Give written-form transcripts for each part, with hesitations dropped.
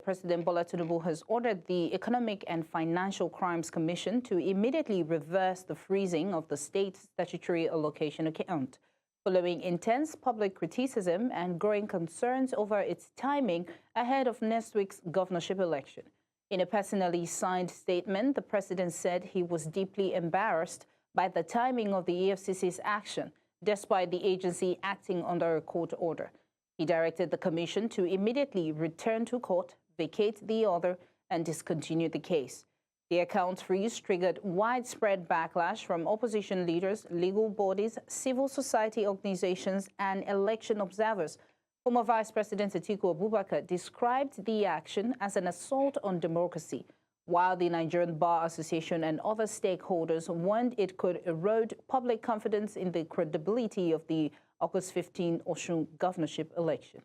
President Bola Tinubu has ordered the Economic and Financial Crimes Commission to immediately reverse the freezing of the state statutory allocation account, following intense public criticism and growing concerns over its timing ahead of next week's governorship election. In a personally signed statement, the president said he was deeply embarrassed by the timing of the EFCC's action, despite the agency acting under a court order. He directed the commission to immediately return to court, vacate the order, and discontinue the case. The account freeze triggered widespread backlash from opposition leaders, legal bodies, civil society organizations, and election observers. Former Vice President Atiku Abubakar described the action as an assault on democracy, while the Nigerian Bar Association and other stakeholders warned it could erode public confidence in the credibility of the August 15 Osun governorship election.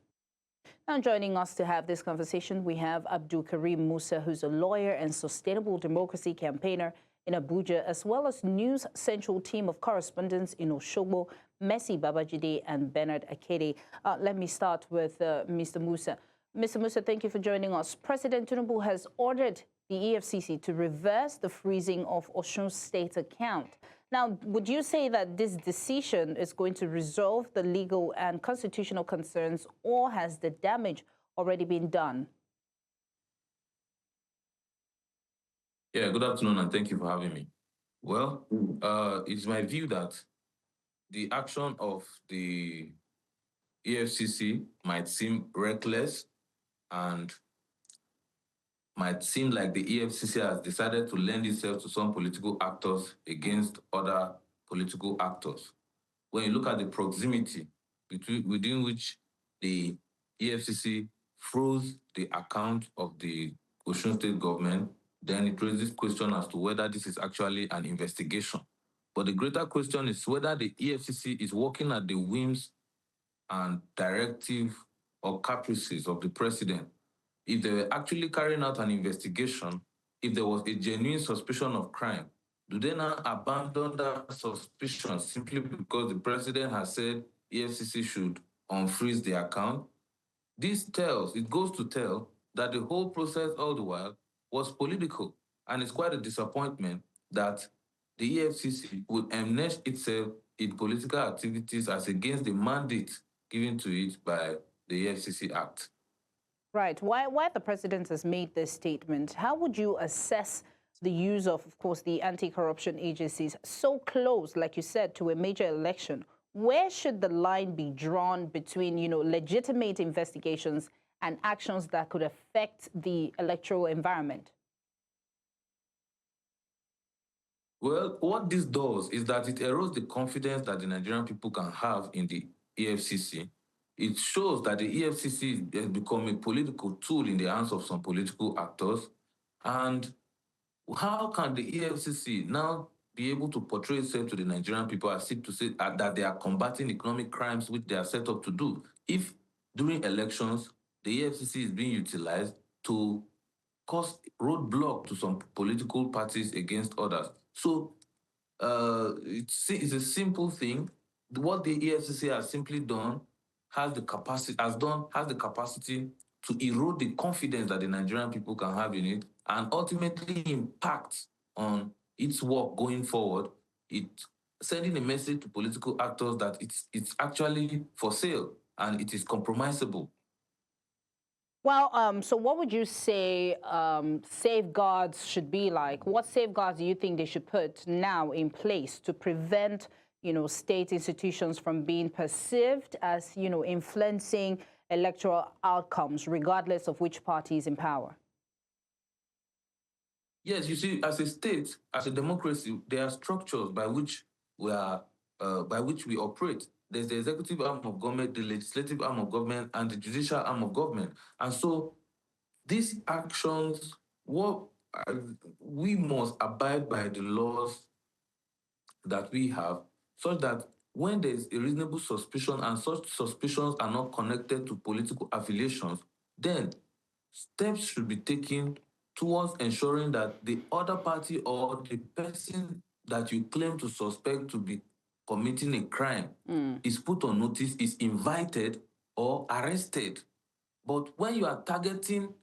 Now joining us to have this conversation, we have AbdulKareem Musa, who's a lawyer and sustainable democracy campaigner in Abuja, as well as News Central team of correspondents in Osogbo, Mercy Babajide and Bernard Akede. Let me start with Mr. Musa. Mr. Musa, thank you for joining us. President Tinubu has ordered the EFCC to reverse the freezing of Osun State account. Now, would you say that this decision is going to resolve the legal and constitutional concerns, or has the damage already been done? Yeah, good afternoon, and thank you for having me. Well, it's my view that the action of the EFCC might seem reckless and might seem like the EFCC has decided to lend itself to some political actors against other political actors. When you look at the proximity within which the EFCC froze the account of the Osun State government, then it raises question as to whether this is actually an investigation. But the greater question is whether the EFCC is working at the whims and directive or caprices of the president. If they were actually carrying out an investigation, if there was a genuine suspicion of crime, do they now abandon that suspicion simply because the president has said EFCC should unfreeze the account? It goes to tell that the whole process all the while was political, and it's quite a disappointment that the EFCC would enmesh itself in political activities as against the mandate given to it by the EFCC Act. Right. Why the president has made this statement, how would you assess the use of course, the anti-corruption agencies so close, like you said, to a major election? Where should the line be drawn between, legitimate investigations and actions that could affect the electoral environment? Well, what this does is that it erodes the confidence that the Nigerian people can have in the EFCC. It shows that the EFCC has become a political tool in the hands of some political actors. And how can the EFCC now be able to portray itself to the Nigerian people as if to say that they are combating economic crimes, which they are set up to do, if during elections, the EFCC is being utilized to cause roadblock to some political parties against others? So it's a simple thing. What the EFCC has simply done has the capacity to erode the confidence that the Nigerian people can have in it, and ultimately impact on its work going forward. It's sending a message to political actors that it's actually for sale and it is compromisable. Well, so what would you say safeguards should be like? What safeguards do you think they should put now in place to prevent, state institutions from being perceived as, influencing electoral outcomes, regardless of which party is in power? Yes, you see, as a state, as a democracy, there are structures by which we operate. There's the executive arm of government, the legislative arm of government, and the judicial arm of government. And so these actions, we must abide by the laws that we have, such that when there's a reasonable suspicion and such suspicions are not connected to political affiliations, then steps should be taken towards ensuring that the other party or the person that you claim to suspect to be committing a crime is put on notice, is invited or arrested. But when you are targeting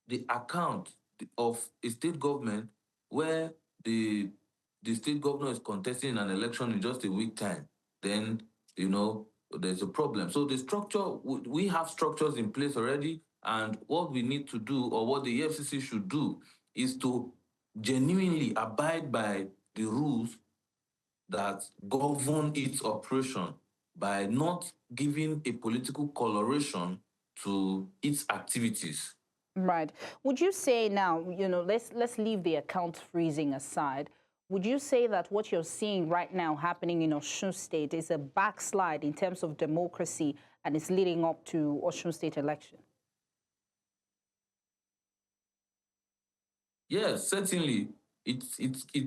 the account of a state government where the state governor is contesting in an election in just a week time, then there's a problem. So the structure, we have structures in place already, and what we need to do, or what the EFCC should do, is to genuinely abide by the rules that govern its operation by not giving a political coloration to its activities. Right. Would you say now, let's leave the account freezing aside. Would you say that what you're seeing right now happening in Osun State is a backslide in terms of democracy and it's leading up to Osun State election? Yes, certainly. It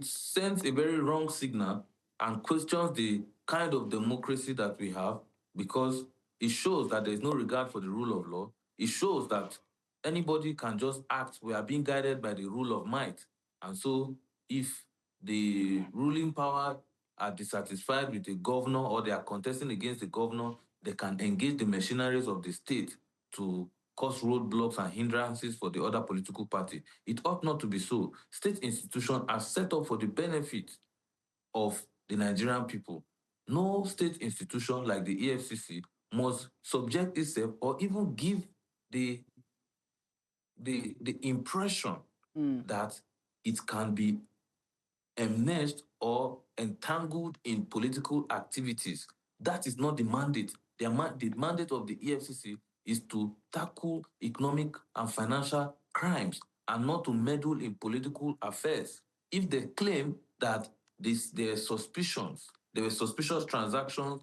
sends a very wrong signal and questions the kind of democracy that we have, because it shows that there's no regard for the rule of law. It shows that anybody can just act. We are being guided by the rule of might. And so if the ruling power are dissatisfied with the governor, or they are contesting against the governor, they can engage the machineries of the state to cause roadblocks and hindrances for the other political party. It ought not to be so. State institutions are set up for the benefit of the Nigerian people. No state institution like the EFCC must subject itself or even give the impression that it can be enmeshed or entangled in political activities. That is not the mandate. The mandate of the EFCC is to tackle economic and financial crimes and not to meddle in political affairs. If they claim that there were suspicious transactions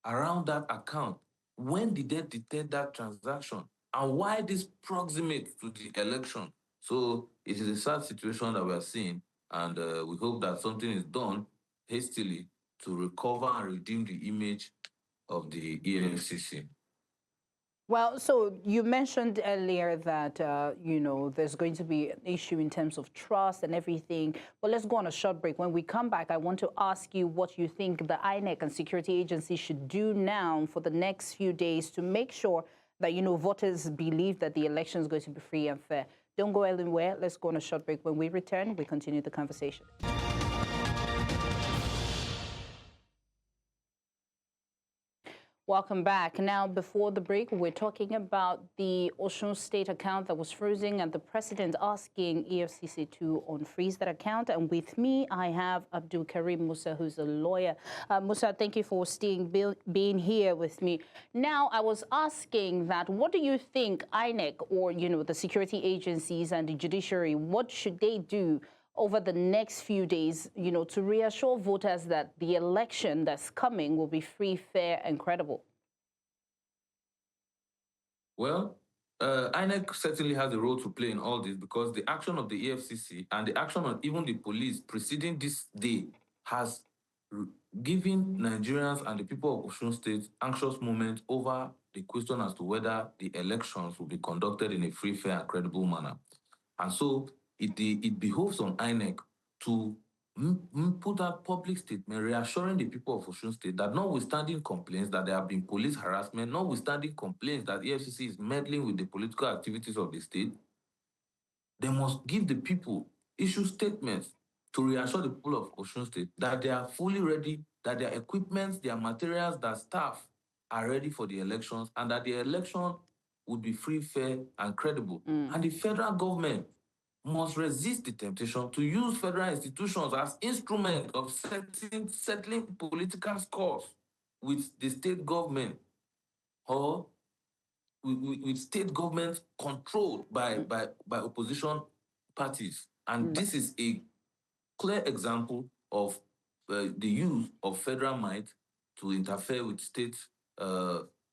around that account, when did they detect that transaction? And why this proximate to the election? So it is a sad situation that we are seeing, and we hope that something is done hastily to recover and redeem the image of the EFCC. Well, so you mentioned earlier that, there's going to be an issue in terms of trust and everything. But let's go on a short break. When we come back, I want to ask you what you think the INEC and security agencies should do now for the next few days to make sure that, voters believe that the election is going to be free and fair. Don't go anywhere. Let's go on a short break. When we return, we continue the conversation. Welcome back. Now, before the break, we're talking about the Osun State account that was frozen and the president asking EFCC to unfreeze that account. And with me, I have AbdulKareem Musa, who's a lawyer. Musa, thank you for being here with me. Now, I was asking that, what do you think INEC or, the security agencies and the judiciary, what should they do over the next few days, to reassure voters that the election that's coming will be free, fair, and credible? Well, INEC certainly has a role to play in all this, because the action of the EFCC and the action of even the police preceding this day has given Nigerians and the people of Osun State anxious moments over the question as to whether the elections will be conducted in a free, fair, and credible manner. And so it behoves on INEC to put out public statement reassuring the people of Osun State that, notwithstanding complaints that there have been police harassment, notwithstanding complaints that EFCC is meddling with the political activities of the state, they must give the people, issue statements to reassure the people of Osun State that they are fully ready, that their equipment, their materials, their staff are ready for the elections, and that the election would be free, fair, and credible. And the federal government must resist the temptation to use federal institutions as instruments of settling political scores with the state government, or with state governments controlled by opposition parties. And this is a clear example of the use of federal might to interfere with state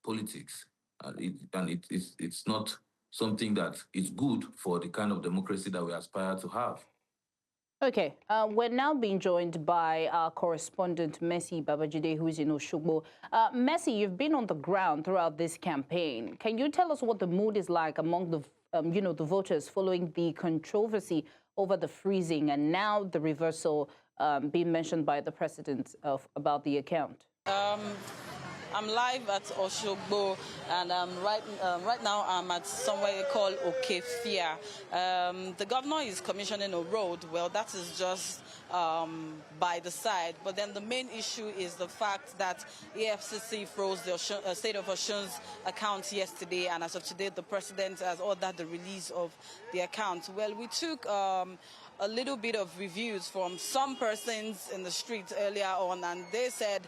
politics. It's not something that is good for the kind of democracy that we aspire to have. Okay, we're now being joined by our correspondent Mercy Babajide, who is in Osogbo. Mercy, you've been on the ground throughout this campaign. Can you tell us what the mood is like among the, the voters following the controversy over the freezing and now the reversal being mentioned by the president about the account? I'm live at Osogbo, and right now I'm at somewhere called Okefia. The governor is commissioning a road. Well, that is just by the side. But then the main issue is the fact that EFCC froze the state of Osun's account yesterday, and as of today, the president has ordered the release of the account. Well, we took a little bit of reviews from some persons in the streets earlier on, and they said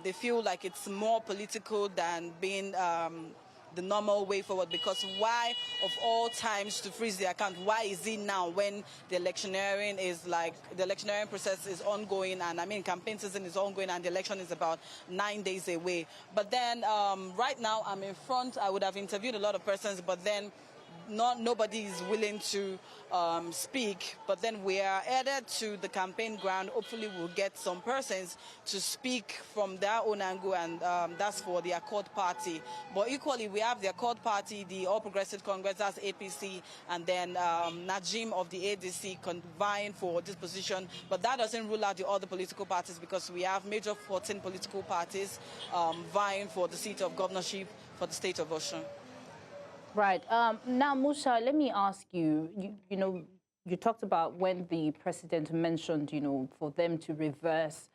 they feel like it's more political than being the normal way forward, because why of all times to freeze the account? Why is it now when the electioneering process is ongoing, and I mean campaign season is ongoing, and the election is about 9 days away? But then right now I'm in front. I would have interviewed a lot of persons, but then nobody is willing to speak. But then we are headed to the campaign ground. Hopefully we'll get some persons to speak from their own angle, and that's for the Accord Party. But equally, we have the Accord Party, the All Progressive Congress, that's APC, and then Najim of the ADC vying for this position. But that doesn't rule out the other political parties, because we have major 14 political parties vying for the seat of governorship for the state of Osun. Right. Now, Musa, let me ask you, you talked about when the president mentioned, for them to reverse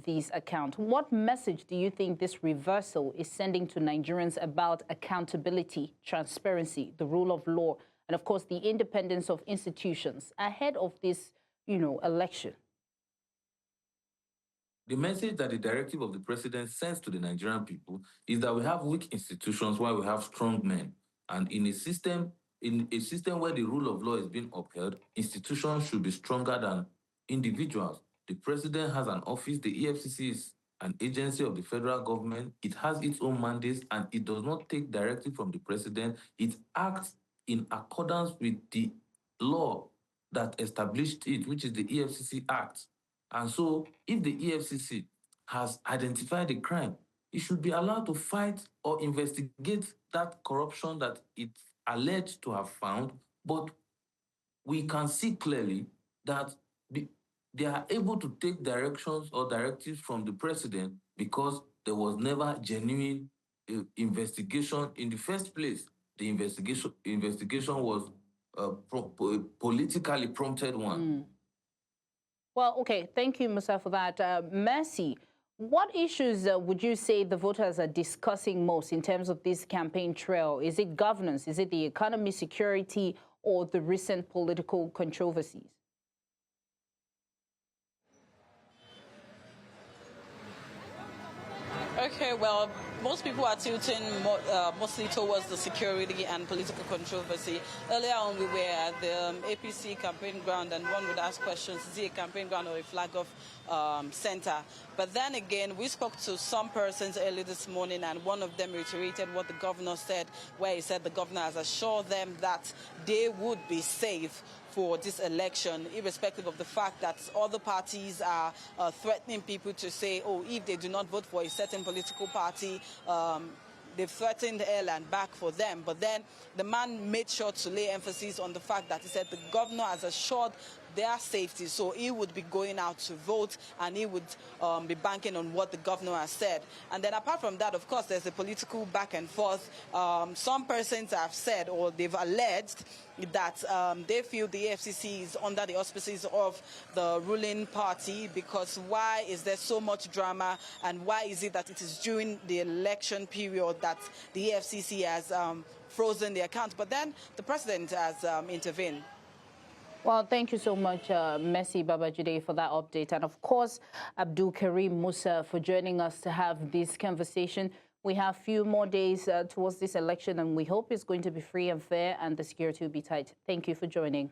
these accounts. What message do you think this reversal is sending to Nigerians about accountability, transparency, the rule of law, and, of course, the independence of institutions ahead of this, election? The message that the directive of the president sends to the Nigerian people is that we have weak institutions while we have strong men. And in a system where the rule of law is being upheld, institutions should be stronger than individuals. The president has an office. The EFCC is an agency of the federal government. It has its own mandates, and it does not take directly from the president. It acts in accordance with the law that established it, which is the EFCC Act. And so if the EFCC has identified a crime, it should be allowed to fight or investigate that corruption that it's alleged to have found. But we can see clearly that they are able to take directions or directives from the president because there was never genuine investigation in the first place. The investigation was politically prompted one. Well, okay, thank you, Musa, for that. Mercy, what issues would you say the voters are discussing most in terms of this campaign trail? Is it governance? Is it the economy, security, or the recent political controversies? Okay, well, most people are tilting mostly towards the security and political controversy. Earlier on, we were at the APC campaign ground, and one would ask questions, is it a campaign ground or a flag-off center? But then again, we spoke to some persons early this morning, and one of them reiterated what the governor said, where he said the governor has assured them that they would be safe for this election, irrespective of the fact that other parties are threatening people to say, oh, if they do not vote for a certain political party, they've threatened hell and back for them. But then the man made sure to lay emphasis on the fact that he said the governor has assured their safety, so he would be going out to vote, and he would be banking on what the governor has said. And then apart from that, of course, there's a political back and forth. Some persons have said, or they've alleged, that they feel the EFCC is under the auspices of the ruling party, because why is there so much drama, and why is it that it is during the election period that the EFCC has frozen the account? But then the president has intervened. Well, thank you so much, Mercy Babajide, for that update. And of course, AbdulKareem Musa for joining us to have this conversation. We have a few more days towards this election, and we hope it's going to be free and fair and the security will be tight. Thank you for joining.